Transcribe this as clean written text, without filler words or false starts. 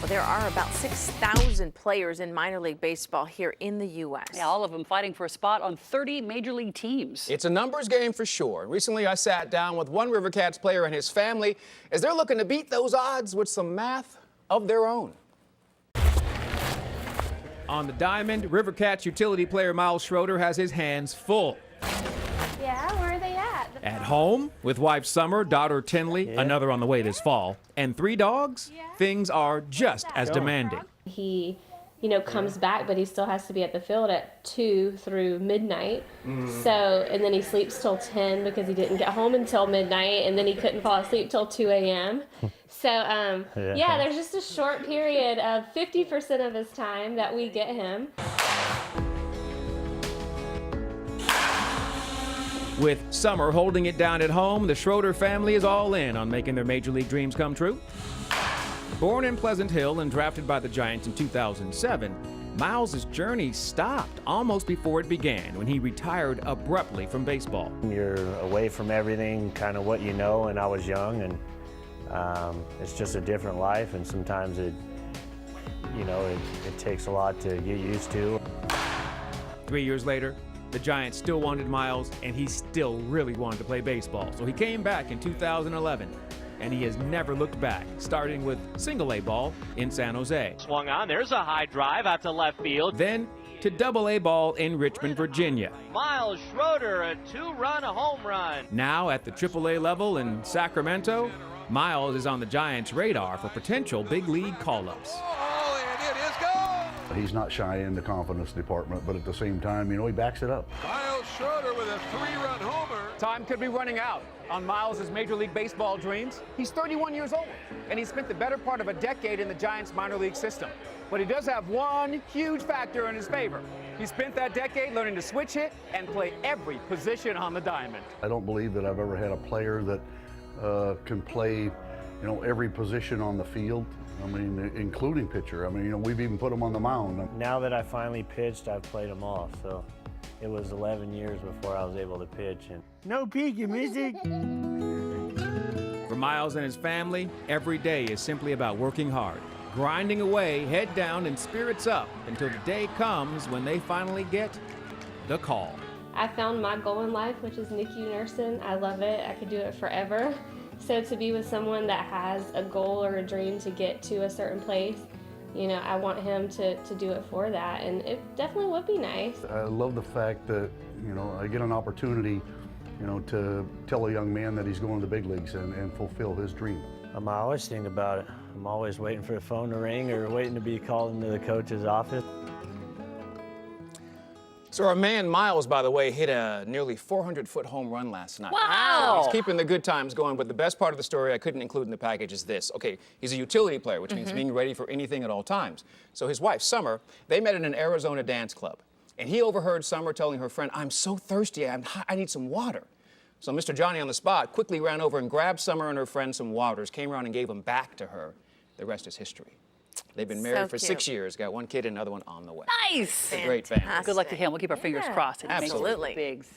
Well, there are about 6,000 players in minor league baseball here in the U.S. Yeah, all of them fighting for a spot on 30 major league teams. It's a numbers game for sure. Recently, I sat down with one River Cats player and his family as they're looking to beat those odds with some math of their own. On the diamond, River Cats utility player Miles Schroeder has his hands full. Yeah, where are they at? At home, with wife Summer, daughter Tinley, another on the way this fall, and 3 dogs, things are just as demanding. He, comes back, but he still has to be at the field at 2 through midnight. So, and then he sleeps till 10 because he didn't get home until midnight, and then he couldn't fall asleep till 2 a.m. So, yeah, there's just a short period of 50% of his time that we get him. With Summer holding it down at home, the Schroeder family is all in on making their major league dreams come true. Born in Pleasant Hill and drafted by the Giants in 2007, Miles' journey stopped almost before it began when he retired abruptly from baseball. You're away from everything, kind of what you know, and I was young, and it's just a different life, and sometimes it takes a lot to get used to. 3 years later, the Giants still wanted Miles, and he still really wanted to play baseball. So he came back in 2011, and he has never looked back, starting with single-A ball in San Jose. Swung on, there's a high drive out to left field. Then to double-A ball in Richmond, Virginia. Miles Schroeder, a 2-run home run. Now at the AAA level in Sacramento, Miles is on the Giants' radar for potential big league call-ups. He's not shy in the confidence department, but at the same time, he backs it up. Miles Schroeder with a 3-run homer. Time could be running out on Miles' Major League Baseball dreams. He's 31 years old, and he spent the better part of a decade in the Giants' minor league system. But he does have one huge factor in his favor. He spent that decade learning to switch hit and play every position on the diamond. I don't believe that I've ever had a player that can play, every position on the field. I mean, including pitcher. I mean, we've even put him on the mound. Now that I finally pitched, I've played them all, so it was 11 years before I was able to pitch. And no peeking, music. For Miles and his family, every day is simply about working hard, grinding away, head down and spirits up until the day comes when they finally get the call. I found my goal in life, which is NICU nursing. I love it. I could do it forever. So to be with someone that has a goal or a dream to get to a certain place, I want him to do it for that, and it definitely would be nice. I love the fact that, I get an opportunity, to tell a young man that he's going to the big leagues and fulfill his dream. I always think about it. I'm always waiting for the phone to ring or waiting to be called into the coach's office. So our man Miles, by the way, hit a nearly 400-foot home run last night. Wow! He's keeping the good times going, but the best part of the story I couldn't include in the package is this. Okay, he's a utility player, which means being ready for anything at all times. So his wife, Summer, they met in an Arizona dance club, and he overheard Summer telling her friend, "I'm so thirsty, I need some water." So Mr. Johnny on the spot quickly ran over and grabbed Summer and her friend some waters, came around and gave them back to her. The rest is history. They've been married for 6 years, got 1 kid and another one on the way. Nice! A great family. Good luck to him. We'll keep our fingers crossed. Absolutely. Bigs.